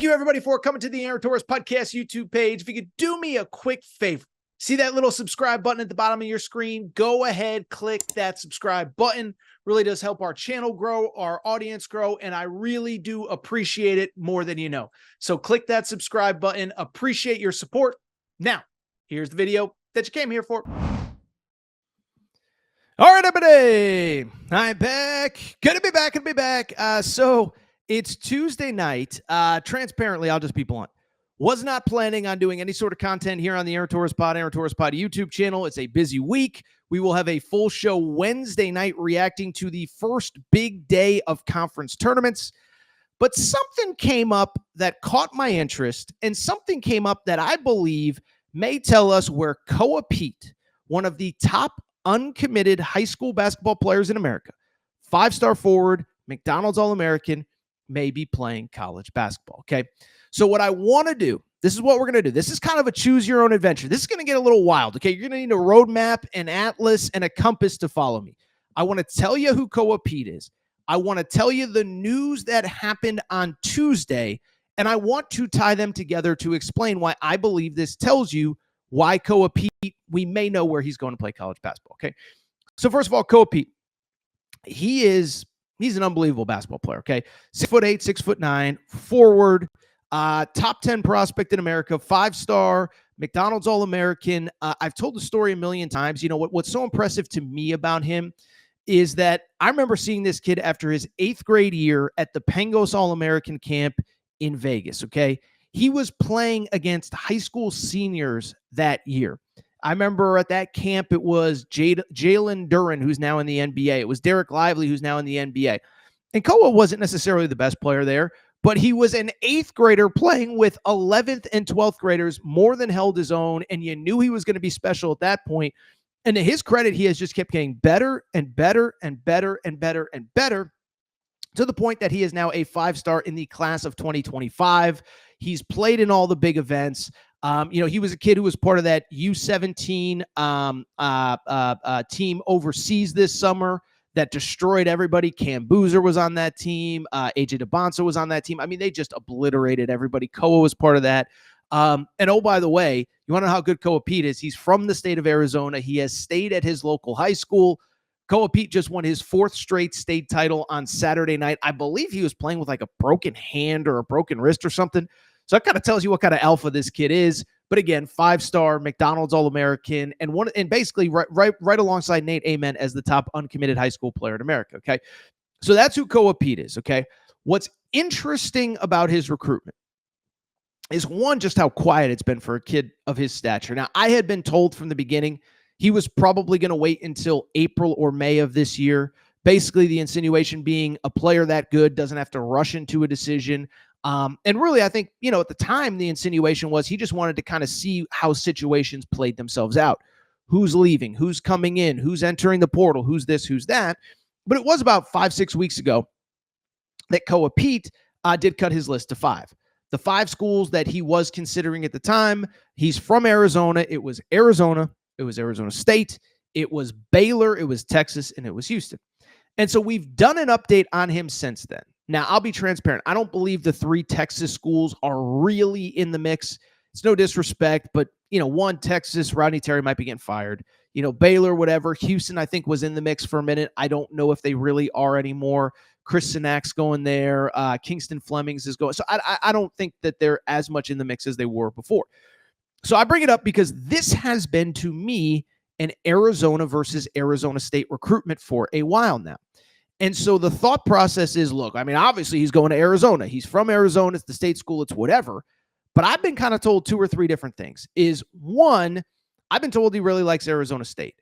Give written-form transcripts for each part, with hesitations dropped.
Thank you, everybody, for coming to the Aaron Torres Podcast YouTube page. If you could do me a quick favor, see that little subscribe button at the bottom of your screen? Go ahead, click that subscribe button. Really does help our channel grow, our audience grow, and I really do appreciate it more than you know. So click that subscribe button. Appreciate your support. Now, here's the video that you came here for. All right, everybody, I'm back. Good to be back. So it's Tuesday night. Transparently, I'll just be blunt. Was not planning on doing any sort of content here on the Aaron Torres Pod YouTube channel. It's a busy week. We will have a full show Wednesday night reacting to the first big day of conference tournaments. But something came up that caught my interest, and something came up that I believe may tell us where Koa Peat, one of the top uncommitted high school basketball players in America, 5-star forward, McDonald's All-American, may be playing college basketball. Okay. So what I want to do, this is what we're going to do. This is kind of a choose your own adventure. This is going to get a little wild. Okay. You're going to need a roadmap, an atlas, and a compass to follow me. I want to tell you who Koa Peat is. I want to tell you the news that happened on Tuesday, and I want to tie them together to explain why I believe this tells you why Koa Peat, we may know where he's going to play college basketball. Okay. So first of all, Koa Peat, he's an unbelievable basketball player. Okay. 6'8", 6'9", forward, top 10 prospect in America, 5-star, McDonald's All-American. I've told the story a million times. You know what's so impressive to me about him is that I remember seeing this kid after his 8th grade year at the Pangos All-American camp in Vegas. Okay. He was playing against high school seniors that year. I remember at that camp, it was Jalen Duren, who's now in the NBA. It was Derek Lively, who's now in the NBA. And Koa wasn't necessarily the best player there, but he was an 8th grader playing with 11th and 12th graders, more than held his own, and you knew he was going to be special at that point. And to his credit, he has just kept getting better and better and better and better and better, to the point that he is now a 5-star in the class of 2025. He's played in all the big events. He was a kid who was part of that U17 team overseas this summer that destroyed everybody. Cam Boozer was on that team. AJ DeBonsa was on that team. I mean, they just obliterated everybody. Koa was part of that. And oh, by the way, you want to know how good Koa Peat is? He's from the state of Arizona. He has stayed at his local high school. Koa Peat just won his 4th straight state title on Saturday night. I believe he was playing with like a broken hand or a broken wrist or something. So that kind of tells you what kind of alpha this kid is. But again, 5-star, McDonald's All-American, and basically right alongside Nate Amen as the top uncommitted high school player in America. Okay. So that's who Koa Peat is. Okay. What's interesting about his recruitment is, one, just how quiet it's been for a kid of his stature. Now, I had been told from the beginning he was probably going to wait until April or May of this year. Basically, the insinuation being a player that good doesn't have to rush into a decision. And really, I think, at the time, the insinuation was he just wanted to kind of see how situations played themselves out. Who's leaving? Who's coming in? Who's entering the portal? Who's this? Who's that? But it was about 5-6 weeks ago that Koa Peat did cut his list to 5. The 5 schools that he was considering at the time. He's from Arizona. It was Arizona. It was Arizona State. It was Baylor. It was Texas. And it was Houston. And so we've done an update on him since then. Now, I'll be transparent. I don't believe the 3 Texas schools are really in the mix. It's no disrespect, but, one, Texas, Rodney Terry might be getting fired. Baylor, whatever. Houston, I think, was in the mix for a minute. I don't know if they really are anymore. Chris Sinak's going there. Kingston Flemings is going. So I don't think that they're as much in the mix as they were before. So I bring it up because this has been, to me, an Arizona versus Arizona State recruitment for a while now. And so the thought process is, look, I mean, obviously he's going to Arizona. He's from Arizona. It's the state school. It's whatever. But I've been kind of told 2 or 3 different things. Is, one, I've been told he really likes Arizona State.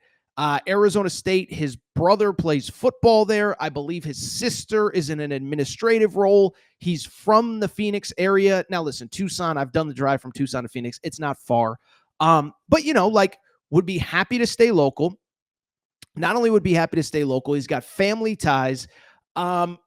Arizona State, his brother plays football there. I believe his sister is in an administrative role. He's from the Phoenix area. Now, listen, Tucson, I've done the drive from Tucson to Phoenix. It's not far. But, would be happy to stay local. Not only would be happy to stay local, he's got family ties. And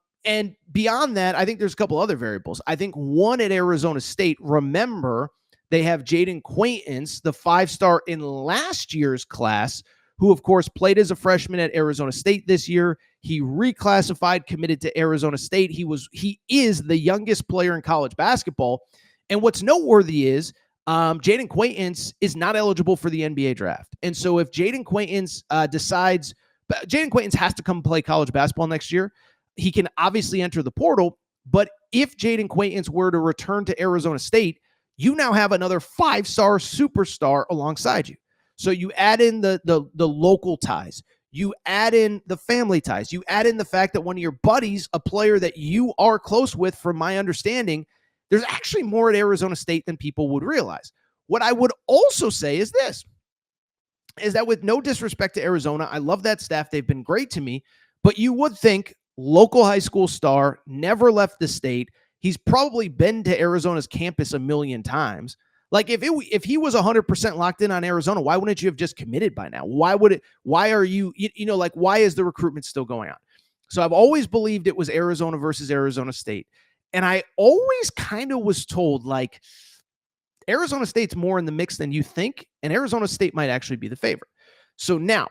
beyond that, I think there's a couple other variables. I think one, at Arizona State, remember, they have Jaden Quaintance, the 5-star in last year's class, who, of course, played as a freshman at Arizona State this year. He reclassified, committed to Arizona State. He is the youngest player in college basketball. And what's noteworthy is Jaden Quaintance is not eligible for the NBA draft. And so if Jaden Quaintance decides, Jaden Quaintance has to come play college basketball next year. He can obviously enter the portal, but if Jaden Quaintance were to return to Arizona State, you now have another 5-star superstar alongside you. So you add in the local ties. You add in the family ties. You add in the fact that one of your buddies, a player that you are close with, from my understanding, there's actually more at Arizona State than people would realize. What I would also say is this, is that with no disrespect to Arizona, I love that staff. They've been great to me, but you would think local high school star, never left the state. He's probably been to Arizona's campus a million times. Like if he was 100% locked in on Arizona, why wouldn't you have just committed by now? Why are you like, why is the recruitment still going on? So I've always believed it was Arizona versus Arizona State. And I always kind of was told, like, Arizona State's more in the mix than you think, and Arizona State might actually be the favorite. So now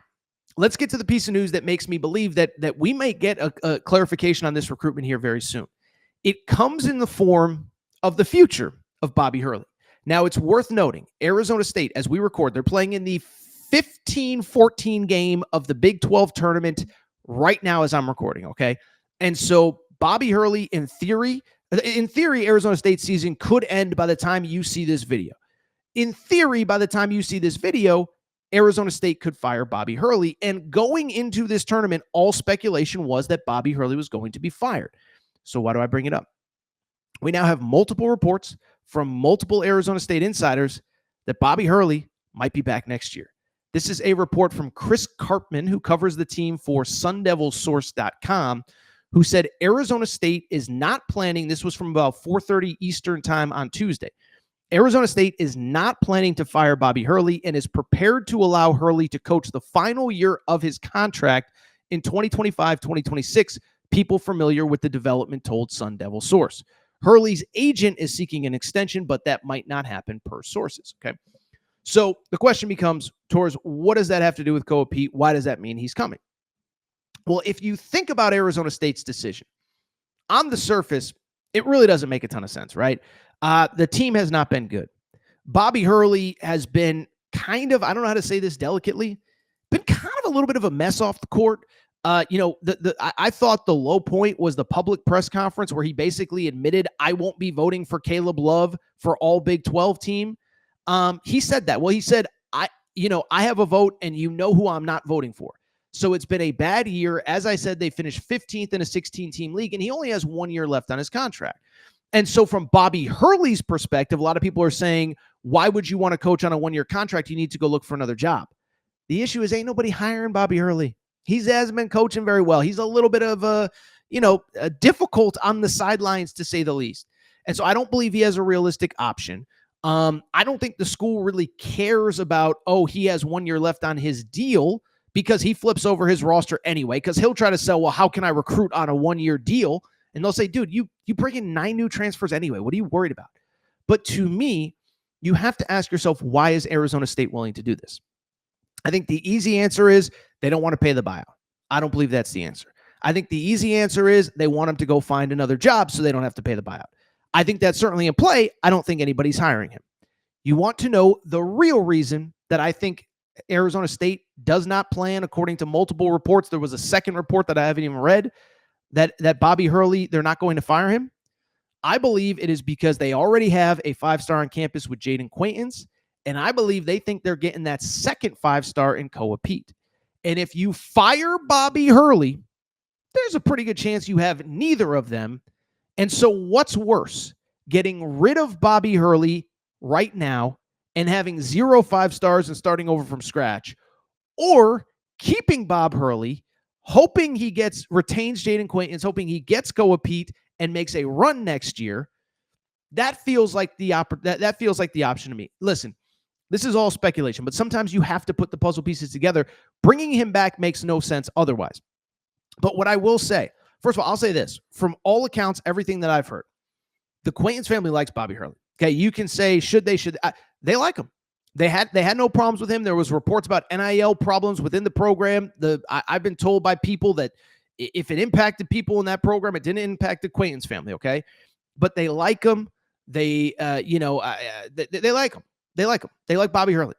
let's get to the piece of news that makes me believe that we might get a clarification on this recruitment here very soon. It comes in the form of the future of Bobby Hurley. Now, it's worth noting, Arizona State, as we record, they're playing in the 15-14 game of the Big 12 tournament right now as I'm recording, okay? And so Bobby Hurley, in theory, Arizona State's season could end by the time you see this video. In theory, by the time you see this video, Arizona State could fire Bobby Hurley. And going into this tournament, all speculation was that Bobby Hurley was going to be fired. So why do I bring it up? We now have multiple reports from multiple Arizona State insiders that Bobby Hurley might be back next year. This is a report from Chris Karpman, who covers the team for SunDevilSource.com, who said Arizona State is not planning, this was from about 4:30 Eastern time on Tuesday, Arizona State is not planning to fire Bobby Hurley and is prepared to allow Hurley to coach the final year of his contract in 2025-2026, people familiar with the development told Sun Devil Source. Hurley's agent is seeking an extension, but that might not happen per sources, okay? So the question becomes, Torres, what does that have to do with Koa Peat? Why does that mean he's coming? Well, if you think about Arizona State's decision, on the surface, it really doesn't make a ton of sense, right? The team has not been good. Bobby Hurley has been kind of, I don't know how to say this delicately, been kind of a little bit of a mess off the court. I thought the low point was the public press conference where he basically admitted, I won't be voting for Caleb Love for all Big 12 team. He said that. Well, he said, I have a vote and you know who I'm not voting for. So it's been a bad year. As I said, they finished 15th in a 16-team league, and he only has 1 year left on his contract. And so from Bobby Hurley's perspective, a lot of people are saying, why would you want to coach on a 1-year contract? You need to go look for another job. The issue is ain't nobody hiring Bobby Hurley. He hasn't been coaching very well. He's a little bit of difficult on the sidelines, to say the least. And so I don't believe he has a realistic option. I don't think the school really cares about, he has 1 year left on his deal, because he flips over his roster anyway, because he'll try to sell, well, how can I recruit on a 1-year deal? And they'll say, dude, you bring in 9 new transfers anyway. What are you worried about? But to me, you have to ask yourself, why is Arizona State willing to do this? I think the easy answer is they don't want to pay the buyout. I don't believe that's the answer. I think the easy answer is they want him to go find another job so they don't have to pay the buyout. I think that's certainly in play. I don't think anybody's hiring him. You want to know the real reason that I think Arizona State does not plan, according to multiple reports. There was a second report that I haven't even read, that Bobby Hurley, they're not going to fire him. I believe it is because they already have a 5-star on campus with Jaden Quaintance, and I believe they think they're getting that second 5-star in Koa Peat. And if you fire Bobby Hurley, there's a pretty good chance you have neither of them. And so what's worse, getting rid of Bobby Hurley right now and having 0 5-stars and starting over from scratch, or keeping Bob Hurley, hoping he retains Jaden Quaintance, hoping he gets Koa Peat and makes a run next year? That feels like that feels like the option to me. Listen, this is all speculation, but sometimes you have to put the puzzle pieces together. Bringing him back makes no sense otherwise. But what I will say, first of all, I'll say this. From all accounts, everything that I've heard, the Quaintance family likes Bobby Hurley. Okay, you can say, they like him. They had no problems with him. There was reports about NIL problems within the program. I've been told by people that If it impacted people in that program, it didn't impact the Quaintance family, okay? But they like him. They they like him. They like him. They like Bobby Hurley.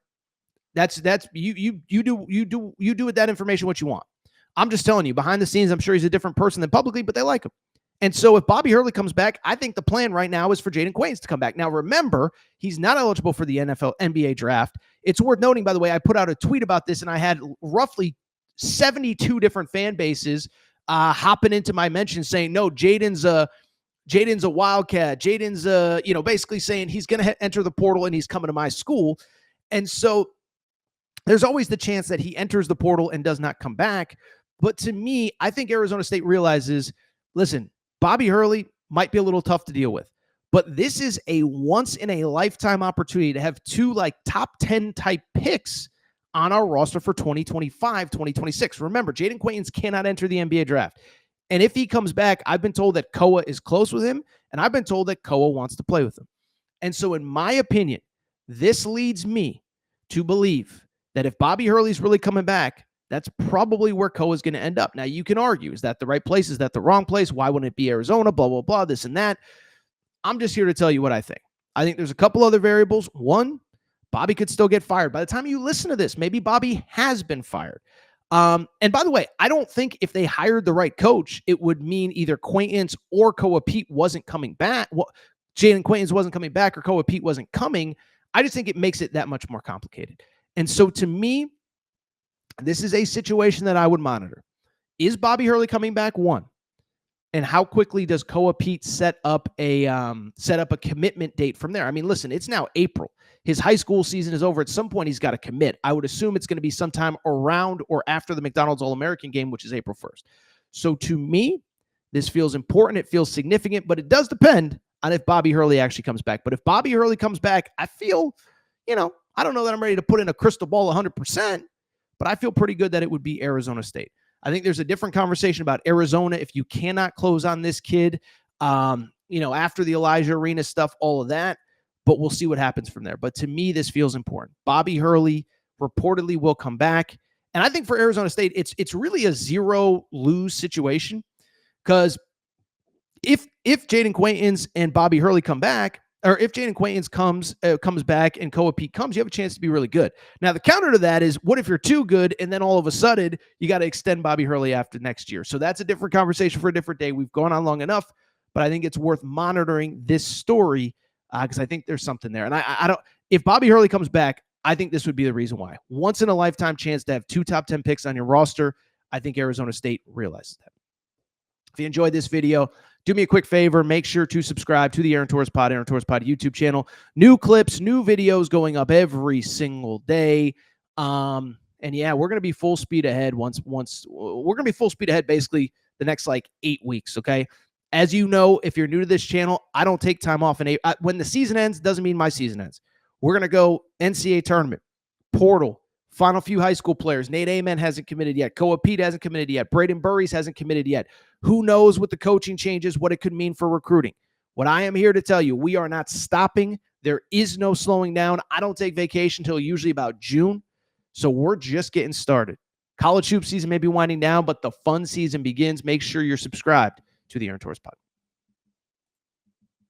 That's you do with that information what you want. I'm just telling you, behind the scenes, I'm sure he's a different person than publicly, but they like him. And so if Bobby Hurley comes back, I think the plan right now is for Jaden Quaintance to come back. Now, remember, he's not eligible for the NBA draft. It's worth noting, by the way, I put out a tweet about this, and I had roughly 72 different fan bases hopping into my mention saying, no, Jaden's a Wildcat. Jaden's basically saying he's going to enter the portal and he's coming to my school. And so there's always the chance that he enters the portal and does not come back. But to me, I think Arizona State realizes, listen, Bobby Hurley might be a little tough to deal with, but this is a once in a lifetime opportunity to have two like top 10 type picks on our roster for 2025, 2026. Remember, Jaden Quaintance cannot enter the NBA draft. And if he comes back, I've been told that Koa is close with him, and I've been told that Koa wants to play with him. And so in my opinion, this leads me to believe that if Bobby Hurley's really coming back, that's probably where Koa is going to end up. Now, you can argue, is that the right place? Is that the wrong place? Why wouldn't it be Arizona? Blah, blah, blah, this and that. I'm just here to tell you what I think. I think there's a couple other variables. One, Bobby could still get fired. By the time you listen to this, maybe Bobby has been fired. And by the way, I don't think if they hired the right coach, it would mean either Quaintance or Koa Peat wasn't coming back. Well, Jaden Quaintance wasn't coming back or Koa Peat wasn't coming. I just think it makes it that much more complicated. And so to me, this is a situation that I would monitor. Is Bobby Hurley coming back? One. And how quickly does Koa Peat set up a commitment date from there? I mean, listen, it's now April. His high school season is over. At some point, he's got to commit. I would assume it's going to be sometime around or after the McDonald's All-American game, which is April 1st. So to me, this feels important. It feels significant, but it does depend on if Bobby Hurley actually comes back. But if Bobby Hurley comes back, I feel, I don't know that I'm ready to put in a crystal ball 100%, but I feel pretty good that it would be Arizona State. I think there's a different conversation about Arizona. If you cannot close on this kid, after the Elijah Arena stuff, all of that, but we'll see what happens from there. But to me, this feels important. Bobby Hurley reportedly will come back. And I think for Arizona State, it's really a zero-lose situation, because if Jaden Quaintance and Bobby Hurley come back, or if Jaden Quaintance comes back and Koa Peat comes, you have a chance to be really good. Now, the counter to that is, what if you're too good and then all of a sudden you got to extend Bobby Hurley after next year? So that's a different conversation for a different day. We've gone on long enough, but I think it's worth monitoring this story because I think there's something there. And I don't. If Bobby Hurley comes back, I think this would be the reason why. Once in a lifetime chance to have two top 10 picks on your roster. I think Arizona State realizes that. If you enjoyed this video, do me a quick favor. Make sure to subscribe to the Aaron Torres Pod YouTube channel. New clips, new videos going up every single day. And yeah, we're going to be full speed ahead we're going to be full speed ahead basically the next 8 weeks. Okay. As you know, if you're new to this channel, I don't take time off. When the season ends, doesn't mean my season ends. We're going to go NCAA tournament, portal, final few high school players. Nate Amen hasn't committed yet. Koa Peat hasn't committed yet. Braden Burries hasn't committed yet. Who knows with the coaching changes, what it could mean for recruiting. What I am here to tell you, we are not stopping. There is no slowing down. I don't take vacation until usually about June. So we're just getting started. College hoop season may be winding down, but the fun season begins. Make sure you're subscribed to the Aaron Torres Pod.